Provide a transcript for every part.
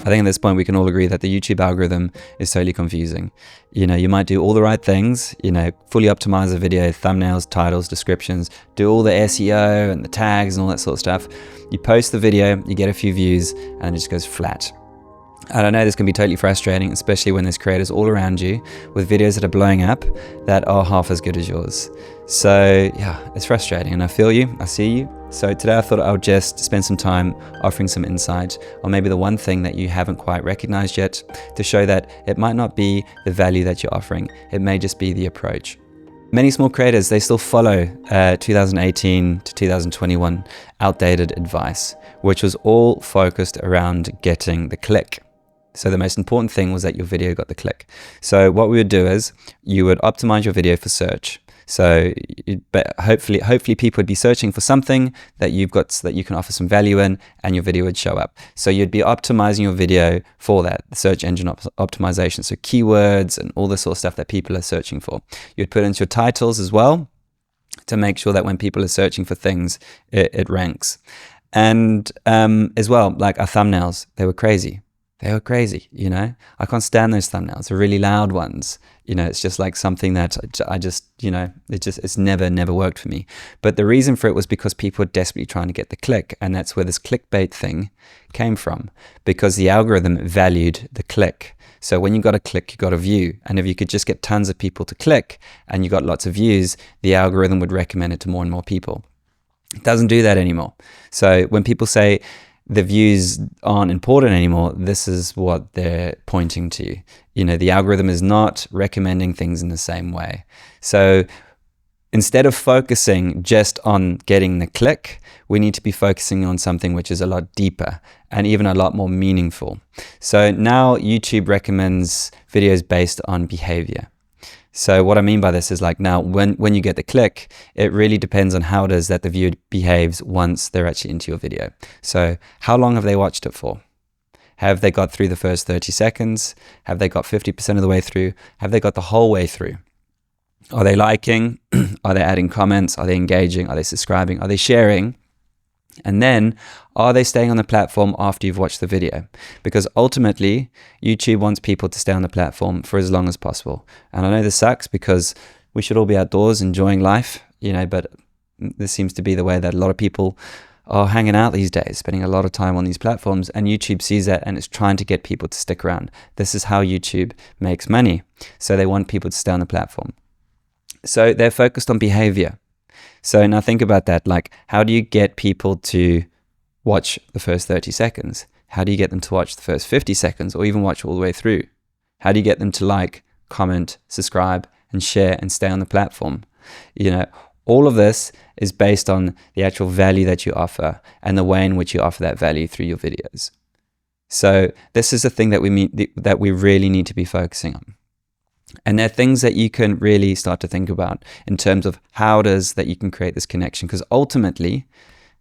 I think at this point we can all agree that the YouTube algorithm is totally confusing. You might do all the right things, fully optimize a video, thumbnails, titles, descriptions, do all the SEO and the tags and all that sort of stuff. You post the video, you get a few views, and it just goes flat. And I know this can be totally frustrating, especially when there's creators all around you with videos that are blowing up that are half as good as yours. So yeah, it's frustrating, and I feel you, I see you. So today I thought I'll just spend some time offering some insight on maybe the one thing that you haven't quite recognized yet, to show that it might not be the value that you're offering, it may just be the approach. Many small creators, they still follow 2018 to 2021 outdated advice, which was all focused around getting the click. So the most important thing was that your video got the click. So what we would do is you would optimize your video for search. So hopefully people would be searching for something that you've got so that you can offer some value in, and your video would show up. So you'd be optimizing your video for that, search engine optimization. So keywords and all the sort of stuff that people are searching for. You'd put into your titles as well to make sure that when people are searching for things, it ranks. And as well, like our thumbnails, they were crazy. I can't stand those thumbnails, the really loud ones. It's just like something that it's never worked for me. But the reason for it was because people were desperately trying to get the click. And that's where this clickbait thing came from, because the algorithm valued the click. So when you got a click, you got a view. And if you could just get tons of people to click and you got lots of views, the algorithm would recommend it to more and more people. It doesn't do that anymore. So when people say the views aren't important anymore, this is what they're pointing to. The algorithm is not recommending things in the same way. So instead of focusing just on getting the click, we need to be focusing on something which is a lot deeper and even a lot more meaningful. So now YouTube recommends videos based on behavior. So what I mean by this is, like, now when you get the click, it really depends on how it is that the viewer behaves once they're actually into your video. So how long have they watched it for? Have they got through the first 30 seconds? Have they got 50% of the way through? Have they got the whole way through? Are they liking? Are they adding comments? Are they engaging? Are they subscribing? Are they sharing? And then, are they staying on the platform after you've watched the video? Because ultimately, YouTube wants people to stay on the platform for as long as possible. And I know this sucks, because we should all be outdoors enjoying life, but this seems to be the way that a lot of people are hanging out these days, spending a lot of time on these platforms, and YouTube sees that and it's trying to get people to stick around. This is how YouTube makes money. So they want people to stay on the platform. So they're focused on behavior. So now think about that. Like, how do you get people to watch the first 30 seconds? How do you get them to watch the first 50 seconds or even watch all the way through? How do you get them to like, comment, subscribe, and share and stay on the platform? All of this is based on the actual value that you offer and the way in which you offer that value through your videos. So this is the thing that we really need to be focusing on. And there are things that you can really start to think about in terms of how it is that you can create this connection. Because ultimately,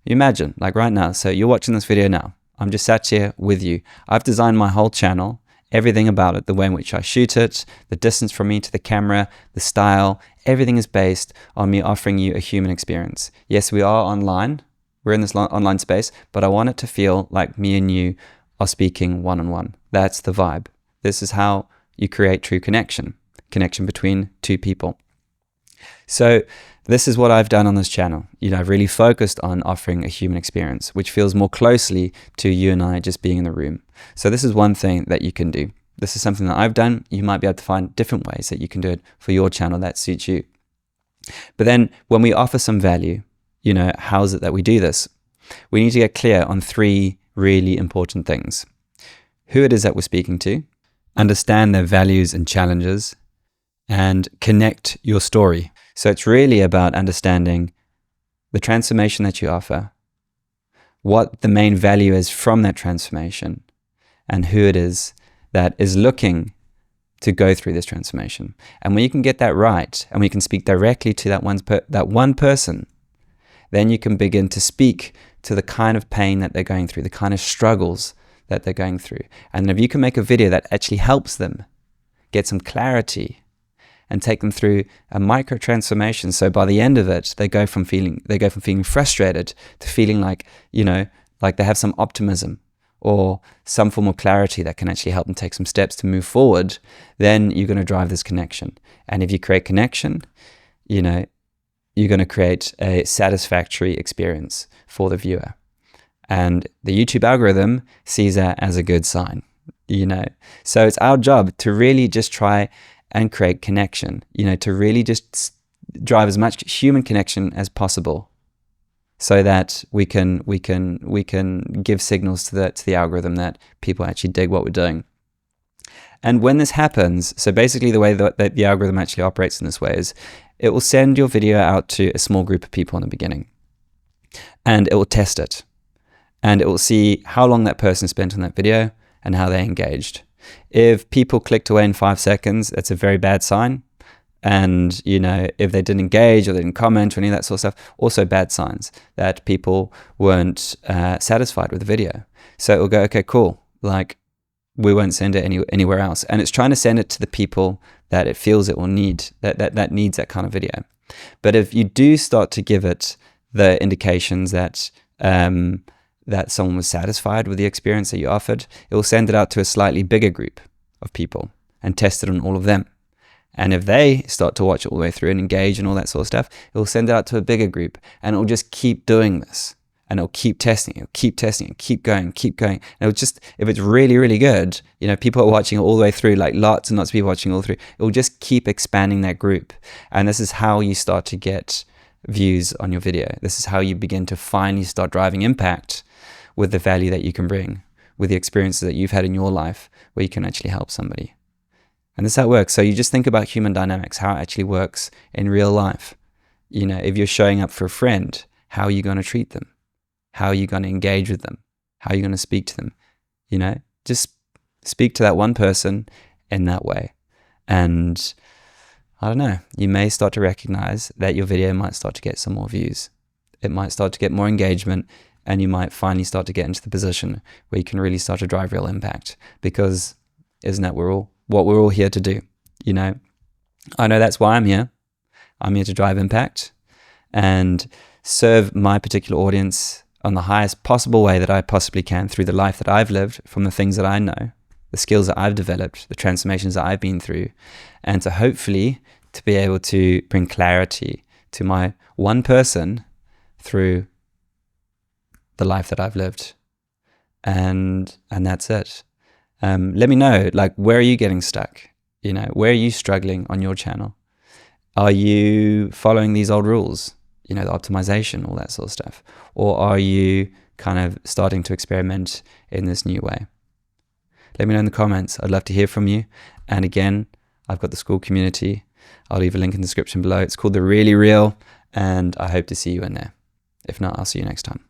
you imagine, like right now, so you're watching this video now. I'm just sat here with you. I've designed my whole channel, everything about it, the way in which I shoot it, the distance from me to the camera, the style, everything is based on me offering you a human experience. Yes, we are online. We're in this online space, but I want it to feel like me and you are speaking one-on-one. That's the vibe. This is how you create true connection between two people. So this is what I've done on this channel. I've really focused on offering a human experience, which feels more closely to you and I just being in the room. So this is one thing that you can do. This is something that I've done. You might be able to find different ways that you can do it for your channel that suits you. But then when we offer some value, how is it that we do this? We need to get clear on three really important things. Who it is that we're speaking to, understand their values and challenges, and connect your story. So it's really about understanding the transformation that you offer, what the main value is from that transformation, and who it is that is looking to go through this transformation. And when you can get that right, and we can speak directly to that one person, then you can begin to speak to the kind of pain that they're going through, the kind of struggles that they're going through. And if you can make a video that actually helps them get some clarity and take them through a micro transformation, so by the end of it, they go from feeling frustrated to feeling like, like they have some optimism, or some form of clarity that can actually help them take some steps to move forward, then you're going to drive this connection. And if you create connection, you know, you're going to create a satisfactory experience for the viewer. And the YouTube algorithm sees that as a good sign, you know. So it's our job to really just try and create connection, you know, to really just drive as much human connection as possible, so that we can give signals to the algorithm that people actually dig what we're doing. And when this happens, so basically the way that the algorithm actually operates in this way is it will send your video out to a small group of people in the beginning, and it will test it, and it will see how long that person spent on that video and how they engaged. If people clicked away in 5 seconds, that's a very bad sign. And, you know, if they didn't engage or they didn't comment or any of that sort of stuff, also bad signs that people weren't satisfied with the video. So it will go, okay, cool. Like, we won't send it anywhere else. And it's trying to send it to the people that it feels it will need, that needs that kind of video. But if you do start to give it the indications that that someone was satisfied with the experience that you offered, it will send it out to a slightly bigger group of people and test it on all of them. And if they start to watch it all the way through and engage and all that sort of stuff, it will send it out to a bigger group, and it will just keep doing this. And it'll keep testing, it'll keep testing, and keep going. And it'll just, if it's really, really good, you know, people are watching it all the way through, like lots and lots of people watching all through, it will just keep expanding that group. And this is how you start to get views on your video. This is how you begin to finally start driving impact with the value that you can bring, with the experiences that you've had in your life where you can actually help somebody. And this is how it works. So you just think about human dynamics, how it actually works in real life. You know, if you're showing up for a friend, how are you going to treat them? How are you going to engage with them? How are you going to speak to them? You know, just speak to that one person in that way. And I don't know, you may start to recognize that your video might start to get some more views. It might start to get more engagement, and you might finally start to get into the position where you can really start to drive real impact. Because isn't that what we're all here to do? You know, I know that's why I'm here. I'm here to drive impact and serve my particular audience on the highest possible way that I possibly can through the life that I've lived, from the things that I know, the skills that I've developed, the transformations that I've been through, and to hopefully to be able to bring clarity to my one person through the life that I've lived. And that's it. Let me know, like, where are you getting stuck? You know, where are you struggling on your channel? Are you following these old rules? You know, the optimization, all that sort of stuff. Or are you kind of starting to experiment in this new way? Let me know in the comments. I'd love to hear from you. And again, I've got the Skool community. I'll leave a link in the description below. It's called The Really Real, and I hope to see you in there. If not, I'll see you next time.